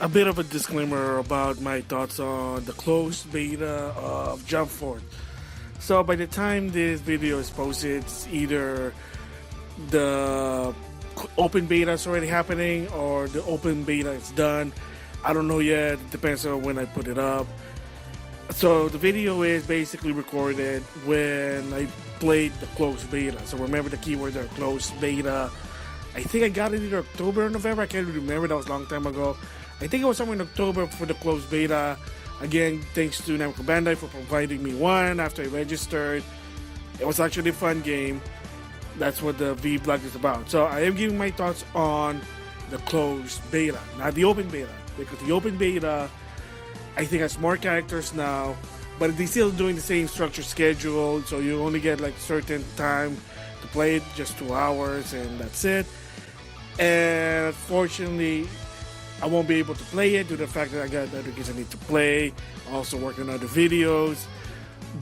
A bit of a disclaimer about my thoughts on the closed beta of Jump Force. So by the time this video is posted, it's either the open beta is already happening or the open beta is done. I don't know yet. It depends on when I put it up. So the video is basically recorded when I played the closed beta. So remember the keyword there, closed beta. I think I got it either October or November. I can't really remember. That was a long time ago. I think it was somewhere in October for the closed beta. Again, thanks to Namco Bandai for providing me one after I registered. It was actually a fun game. That's what the V-Blog is about. So I am giving my thoughts on the closed beta, not the open beta. Because the open beta, I think, has more characters now, but they still doing the same structure schedule. So you only get like certain time to play it, just 2 hours, and that's it. And unfortunately, I won't be able to play it due to the fact that I got other games I need to play. Also working on other videos.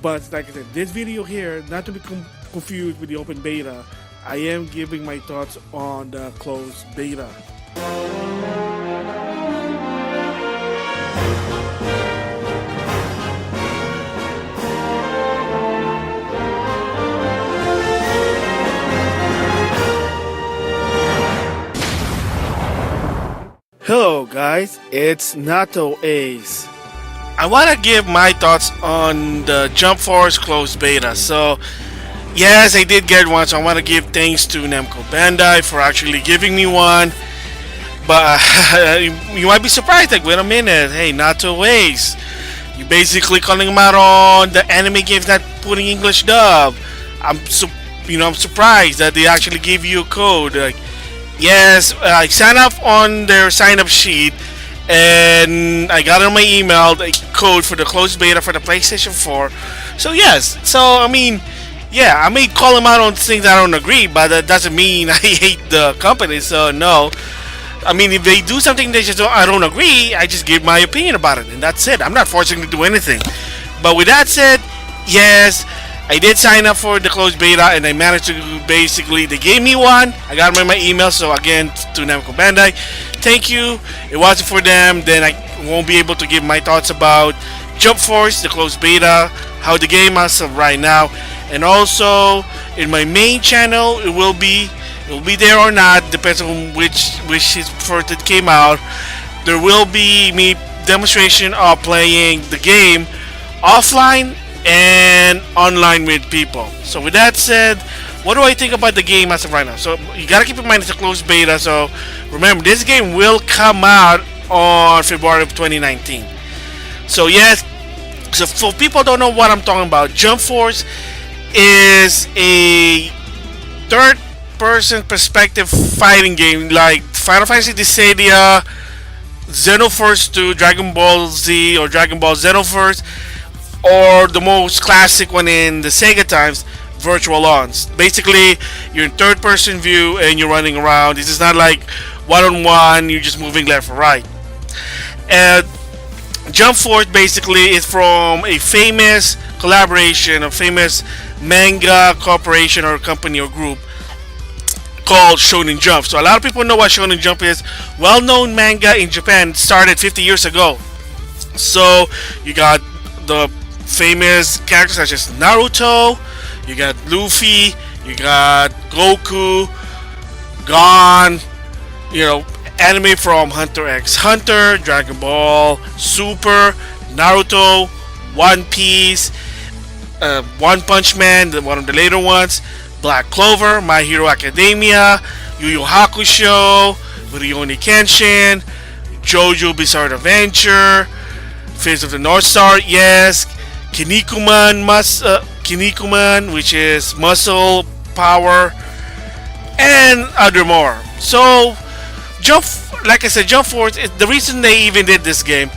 But like I said, this video here, not to be confused with the open beta, I am giving my thoughts on the closed beta. Hello guys, it's Nato Ace. I want to give my thoughts on the Jump Force closed beta. So, yes, I did get one, so I want to give thanks to Namco Bandai for actually giving me one. But you might be surprised, like, wait a minute, hey, Nato Ace, you basically calling them out on the anime games not putting English dub. I'm surprised that they actually give you a code. Like, yes, I signed up on their sign-up sheet, and I got on my email the code for the closed beta for the PlayStation 4. So yes, so I mean, yeah, I may call them out on things I don't agree, but that doesn't mean I hate the company. So no, I mean, if they do something I don't agree, I just give my opinion about it, and that's it. I'm not forcing them to do anything. But with that said, yes, I did sign up for the closed beta, and I managed to basically, they gave me one. I got them in my email, so again, to Namco Bandai, thank you. It wasn't for them, then I won't be able to give my thoughts about Jump Force, the closed beta, how the game is right now, and also in my main channel, it will be there or not, depends on which is first it came out. There will be me demonstration of playing the game offline and online with people. So with that said, what do I think about the game as of right now? So you gotta keep in mind it's a closed beta. So remember, this game will come out on February of 2019. So yes, so for people who don't know what I'm talking about, Jump Force is a third-person perspective fighting game like Final Fantasy Dissidia, Xenoverse 2, Dragon Ball Z, or Dragon Ball Xenoverse, or the most classic one in the Sega times, Virtual Ons. Basically, you're in third person view and you're running around. This is not like one on one, you're just moving left or right. And Jump Force basically is from a famous collaboration, a famous manga corporation or company or group called Shonen Jump. So a lot of people know what Shonen Jump is. Well known manga in Japan, started 50 years ago. So you got the famous characters such as Naruto, you got Luffy, you got Goku, Gon, anime from Hunter x Hunter, Dragon Ball, Super, Naruto, One Piece, One Punch Man, one of the later ones, Black Clover, My Hero Academia, Yu Yu Hakusho, Rurouni Kenshin, JoJo Bizarre Adventure, Face of the North Star, yes, Kinnikuman, which is muscle power, and other more. So, like I said, Jump Force. The reason they even did this game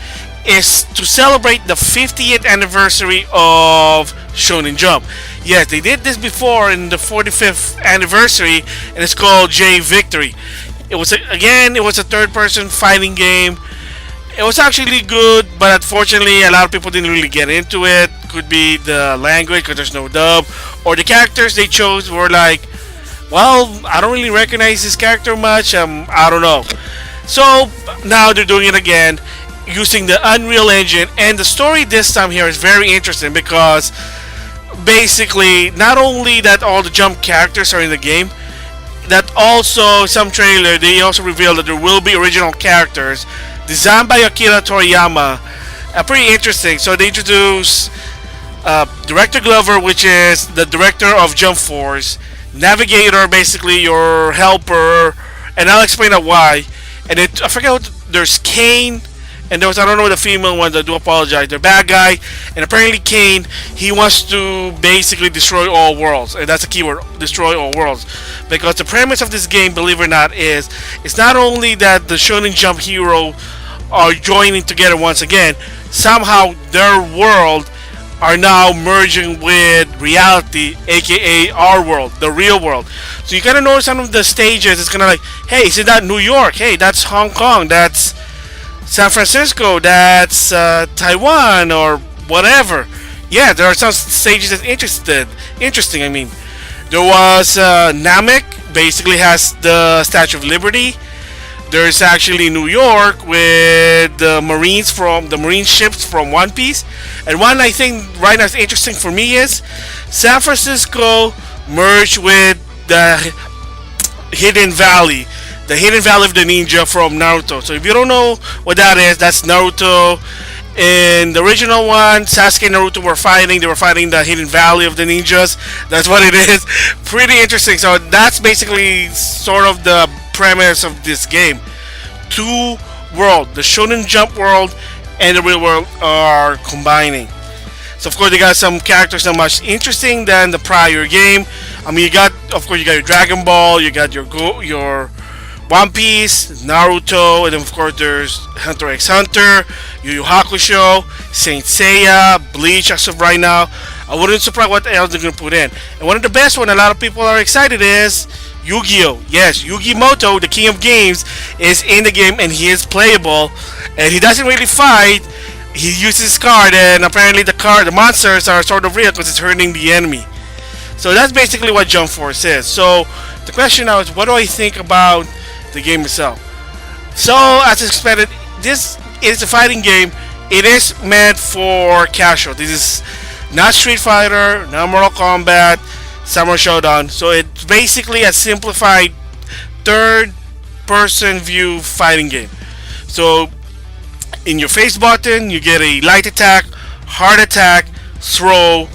is to celebrate the 50th anniversary of Shonen Jump. Yes, they did this before in the 45th anniversary, and it's called J Victory. It was a third-person fighting game. It was actually good, but unfortunately, a lot of people didn't really get into it. Could be the language, because there's no dub, or the characters they chose were like, well, I don't really recognize this character much. I don't know. So now they're doing it again using the Unreal Engine, and the story this time here is very interesting because basically not only that all the jump characters are in the game, that also some trailer they also revealed that there will be original characters designed by Akira Toriyama. Pretty interesting. So they introduce Director Glover, which is the director of Jump Force, Navigator, basically your helper, and I'll explain that why. And I forget what, there's Kane, and there was, I don't know the female one. I do apologize. The bad guy, and apparently Kane, he wants to basically destroy all worlds, and that's a keyword: destroy all worlds. Because the premise of this game, believe it or not, is it's not only that the Shonen Jump hero are joining together once again. Somehow their world are now merging with reality, aka our world, the real world. So you gotta notice some of the stages. It's kind of like, hey, is it that New York? Hey, that's Hong Kong. That's San Francisco. That's Taiwan or whatever. Yeah, there are some stages that's interesting. I mean, there was Namek, basically has the Statue of Liberty. There's actually New York with the Marine ships from One Piece, and one I think right now is interesting for me is San Francisco merged with the the Hidden Valley of the Ninja from Naruto. So if you don't know what that is, that's Naruto. In the original one, Sasuke and Naruto were fighting. They were fighting the Hidden Valley of the Ninjas. That's what it is. Pretty interesting. So that's basically sort of the premise of this game. Two worlds, the Shonen Jump world and the real world, are combining. So of course they got some characters that are much interesting than the prior game. I mean, you got your Dragon Ball, you got your One Piece, Naruto, and then of course there's Hunter x Hunter, Yu Yu Hakusho, Saint Seiya, Bleach as of right now. I wouldn't surprise what else they're gonna put in. And one of the best one, a lot of people are excited, is Yu-Gi-Oh! Yes, Yugi Moto, the king of games, is in the game and he is playable. And he doesn't really fight. He uses his card, and apparently the monsters are sort of real because it's hurting the enemy. So that's basically what Jump Force is. So the question now is, what do I think about the game itself? So as expected, this is a fighting game. It is meant for casual. This is not Street Fighter, not Mortal Kombat, Samurai Showdown. So it's basically a simplified third-person view fighting game. So in your face button, you get a light attack, hard attack, throw,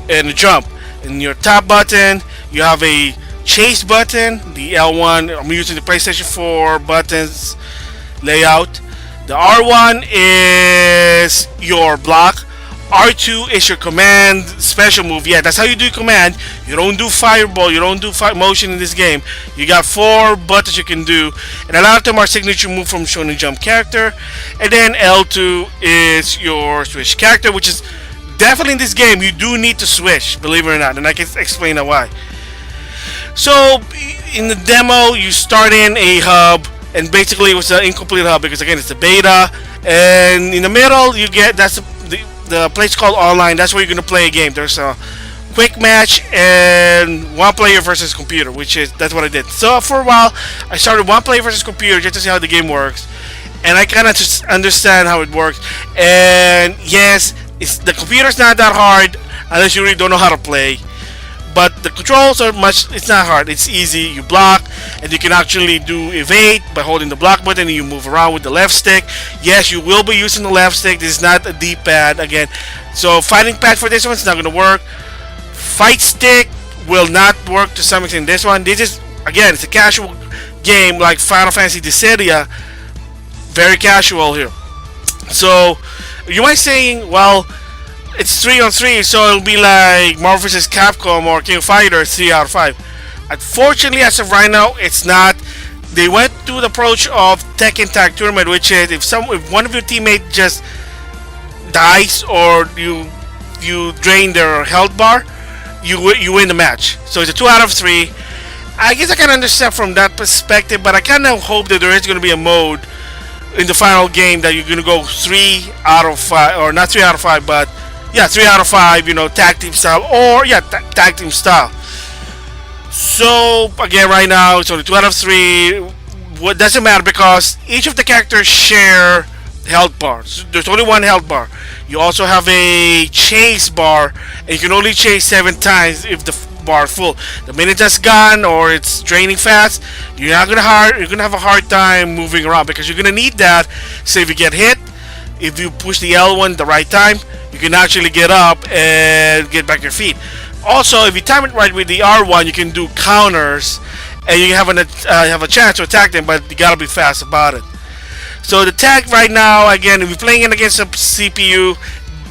and a jump. In your top button, you have a chase button, the L1. I'm using the PlayStation 4 buttons layout. The R1 is your block. R2 is your command special move. Yeah, that's how you do command. You don't do fireball, you don't do motion in this game. You got 4 buttons you can do, and a lot of them are signature move from Shonen Jump character. And then L2 is your switch character, which is definitely in this game you do need to switch, believe it or not, and I can explain why. So in the demo, you start in a hub, and basically it was an incomplete hub because again it's a beta. And in the middle, you get the place called online. That's where you're gonna play a game. There's a quick match and one player versus computer, that's what I did. So for a while, I started one player versus computer just to see how the game works, and I kind of just understand how it works. And yes, the computer's not that hard unless you really don't know how to play. But the controls are it's not hard, it's easy. You block, and you can actually do evade by holding the block button, and you move around with the left stick. Yes, you will be using the left stick. This is not a D-pad again. So fighting pad for this one's not going to work. Fight stick will not work to some extent in this one. This is, again, it's a casual game like Final Fantasy Dissidia. Very casual here. So you might saying, well, it's 3-on-3, so it'll be like Marvel vs. Capcom or King of Fighters 3 out of 5. Unfortunately, as of right now, it's not. They went through the approach of Tekken Tag Tournament, which is if one of your teammates just dies or you drain their health bar, you win the match. So it's a 2 out of 3. I guess I can understand from that perspective, but I kind of hope that there is going to be a mode in the final game that you're going to go 3 out of 5, or not 3 out of 5, but yeah, 3 out of 5, tag team style, or yeah, tag team style. So again, right now it's only 2 out of 3. what doesn't matter because each of the characters share health bars. There's only one health bar. You also have a chase bar, and you can only chase 7 times if the bar full. The minute that's gone or it's draining fast, you're gonna have a hard time moving around because you're gonna need that. Say if you get hit, if you push the L1 the right time, you can actually get up and get back your feet. Also, if you time it right with the R1, you can do counters, and you have a chance to attack them, but you gotta be fast about it. So the tag right now, again, if you're playing it against a CPU,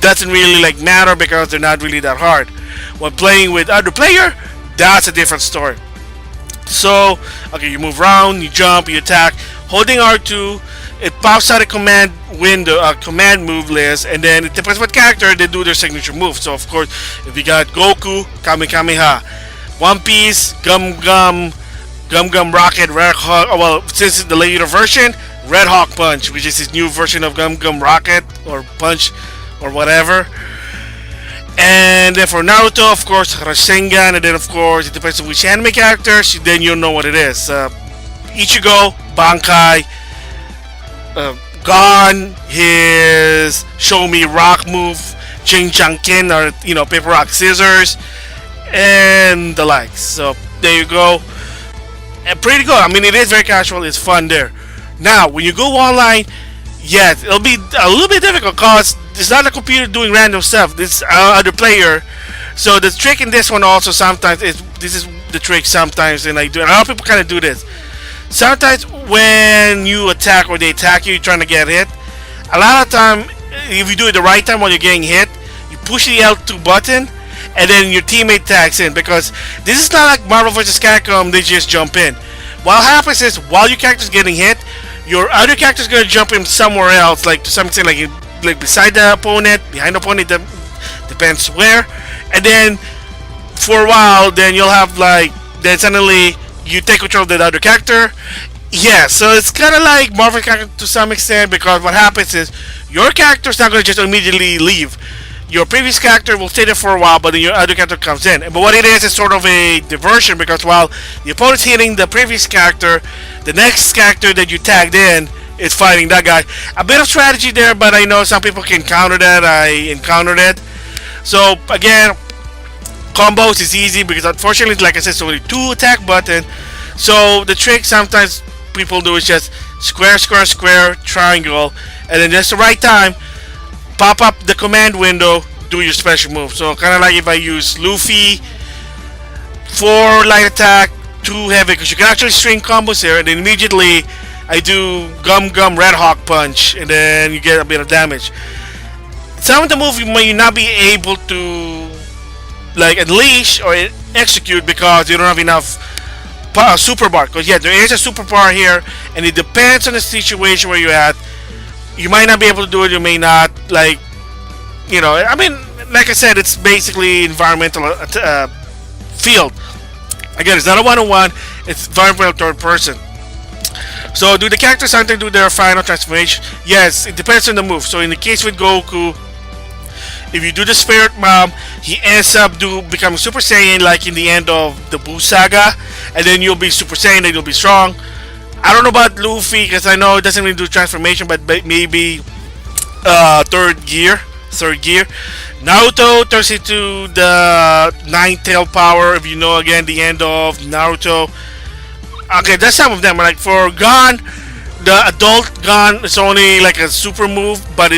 doesn't really like matter because they're not really that hard. When playing with other player, that's a different story. So, okay, you move around, you jump, you attack, holding R2. It pops out a command window, a command move list, and then it depends what character they do their signature move. So of course, if you got Goku, Kamehameha, One Piece, Gum Gum Rocket, Red Hawk. Oh, well, since it's the later version, Red Hawk Punch, which is his new version of Gum Gum Rocket or Punch or whatever. And then for Naruto, of course, Rasengan, and then of course it depends on which anime characters. Then you'll know what it is. Ichigo, Bankai. Gon, his show me rock move, Ching Chang Kin, or paper rock scissors, and the likes. So there you go. And pretty good. I mean, it is very casual. It's fun there. Now, when you go online, yes, it'll be a little bit difficult because it's not a computer doing random stuff. It's other player. So the trick in this one also sometimes is this is the trick sometimes, and a lot of people kind of do this. Sometimes when you attack or they attack you, you're trying to get hit. A lot of time, if you do it the right time while you're getting hit, you push the L2 button, and then your teammate tags in. Because this is not like Marvel vs. Capcom, they just jump in. What happens is, while your character's getting hit, your other character's gonna jump in somewhere else, like to some extent, like beside the opponent, behind the opponent, depends where. And then for a while, then you'll have then suddenly you take control of the other character. Yeah, so it's kind of like Marvel character to some extent, because what happens is your character's not going to just immediately leave. Your previous character will stay there for a while, but then your other character comes in. But what it is sort of a diversion, because while the opponent's hitting the previous character, the next character that you tagged in is fighting that guy. A bit of strategy there, but I know some people can counter that. I encountered it. So again, combos is easy because unfortunately, like I said, it's only 2 attack button. So the trick sometimes people do is just square, square, square, triangle, and then just the right time, pop up the command window, do your special move. So kind of like if I use Luffy, 4 light attack, 2 heavy, because you can actually string combos here, and then immediately I do Gum Gum Red Hawk Punch, and then you get a bit of damage. Some of the moves you may not be able to unleash or execute because you don't have enough super bar. Because yeah, there is a super bar here, and it depends on the situation where you're at. You might not be able to do it. You may not I mean, like I said, it's basically environmental field. Again, it's not a one-on-one. It's environmental third person. So do the characters sometimes do their final transformation? Yes, it depends on the move. So in the case with Goku, if you do the Spirit Bomb, he ends up becoming Super Saiyan like in the end of the Buu Saga, and then you'll be Super Saiyan and you'll be strong. I don't know about Luffy because I know it doesn't really do transformation, but maybe third gear. Naruto turns into the 9-tail power, if you know again the end of Naruto. Okay, that's some of them. Like for Gon, the adult Gon is only like a super move, but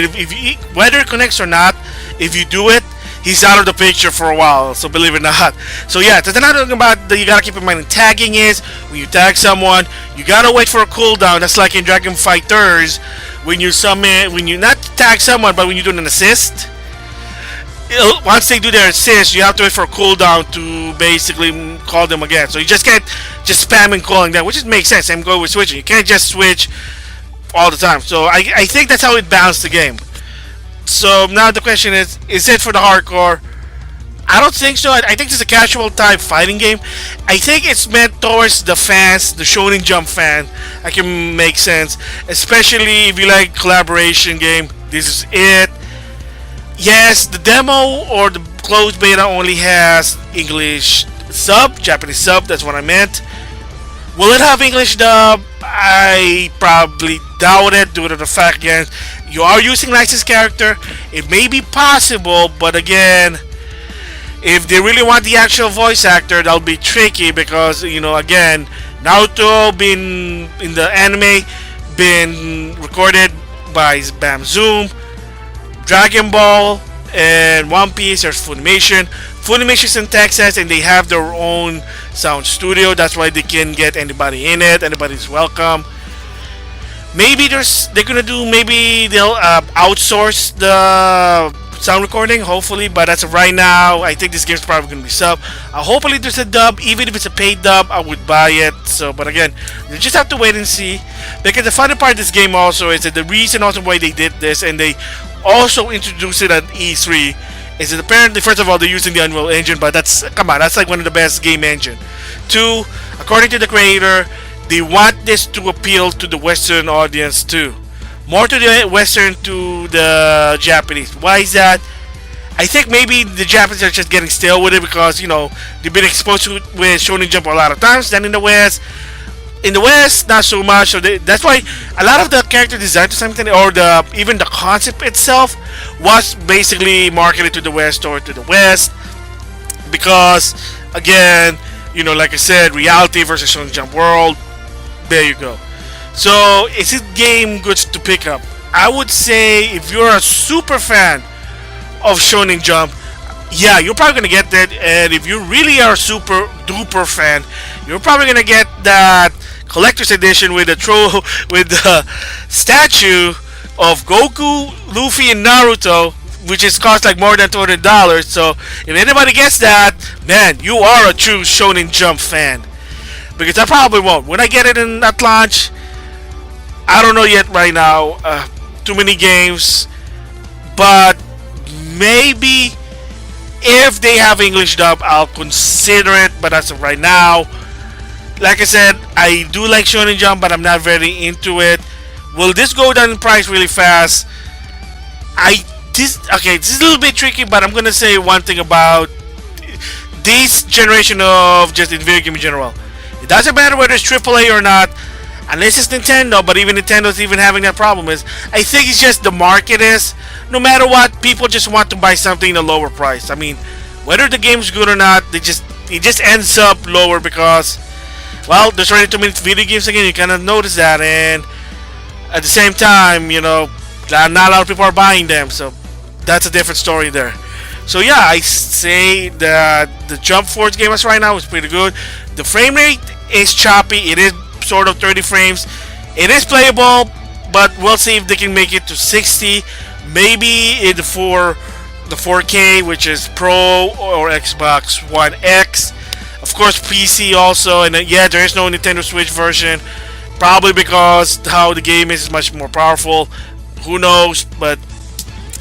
whether it connects or not, if you do it, he's out of the picture for a while. So believe it or not. So yeah, that's another thing about that you gotta keep in mind. Tagging is when you tag someone, you gotta wait for a cooldown. That's like in Dragon Fighters when you not tag someone, but when you do an assist. Once they do their assist, you have to wait for a cooldown to basically call them again. So you just can't just spam and calling them, which makes sense. Same go with switching. You can't just switch all the time. So I think that's how it balanced the game. So now the question is it for the hardcore? I don't think so. I think it's a casual type fighting game. I think it's meant towards the fans, the Shonen Jump fan. I can make sense, especially if you like collaboration game. This is it. Yes, the demo or the closed beta only has English sub, Japanese sub. That's what I meant. Will it have English dub? I probably doubt it due to the fact again you are using licensed character. It may be possible, but again, if they really want the actual voice actor, that'll be tricky because again, Naruto been in the anime, been recorded by Bam Zoom, Dragon Ball, and One Piece. There's Funimation. Funimation's in Texas, and they have their own sound studio. That's why they can get anybody in it. Anybody's welcome. Maybe they're gonna do. Maybe they'll outsource the sound recording. Hopefully, but as of right now, I think this game's probably gonna be sub. Hopefully, there's a dub. Even if it's a paid dub, I would buy it. So, but again, you just have to wait and see. Because the funny part of this game also is that the reason also why they did this, and they also introduced it at E3, is that apparently, first of all, they're using the Unreal Engine, but that's like one of the best game engine. Two, according to the creator, they want this to appeal to the Western audience too. More to the Western to the Japanese. Why is that? I think maybe the Japanese are just getting stale with it because, they've been exposed to it with Shonen Jump a lot of times. Then in the West, not so much. So that's why a lot of the character design to something, or even the concept itself, was basically marketed to the West or to the West. Because, again, like I said, reality versus Shonen Jump world. There you go. So, is this game good to pick up? I would say if you're a super fan of Shonen Jump, yeah, you're probably gonna get that. And if you really are a super duper fan, you're probably gonna get that collector's edition with the statue of Goku, Luffy, and Naruto, which is cost like more than $200. So if anybody gets that, man, you are a true Shonen Jump fan. Because I probably won't. When I get it at launch, I don't know yet right now. Too many games. But maybe if they have English dub, I'll consider it. But as of right now, like I said, I do like Shonen Jump, but I'm not very into it. Will this go down in price really fast? This is a little bit tricky, but I'm gonna say one thing about this generation of just in video game in general. It doesn't matter whether it's AAA or not, unless it's Nintendo. But even Nintendo's even having that problem. I think it's just the market is. No matter what, people just want to buy something at a lower price. I mean, whether the game's good or not, it just ends up lower because, well, there's already too many video games again. You kind of notice that, and at the same time, not a lot of people are buying them. So that's a different story there. So yeah, I say that the Jump Force game as right now is pretty good. The frame rate is choppy. It is sort of 30 frames. It is playable, but we'll see if they can make it to 60. Maybe for the 4K, which is Pro or Xbox One X. Of course, PC also. And yeah, there is no Nintendo Switch version. Probably because how the game is much more powerful. Who knows? But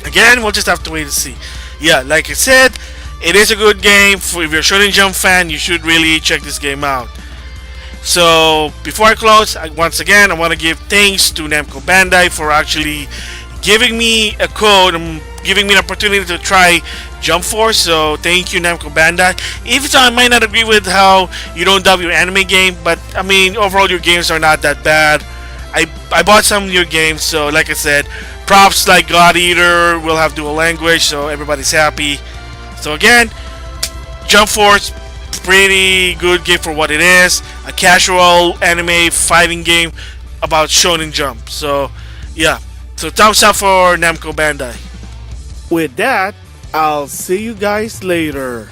again, we'll just have to wait and see. Yeah, like I said, it is a good game. If you're a Shonen Jump fan, you should really check this game out. So, before I close, once again, I want to give thanks to Namco Bandai for actually giving me a code and giving me an opportunity to try Jump Force. So, thank you, Namco Bandai. Even though I might not agree with how you don't dub your anime game, but I mean, overall, your games are not that bad. I bought some of your games, so like I said, props like God Eater will have dual language, so everybody's happy. So again, Jump Force, pretty good game for what it is. A casual anime fighting game about Shonen Jump. So yeah, so thumbs up for Namco Bandai. With that, I'll see you guys later.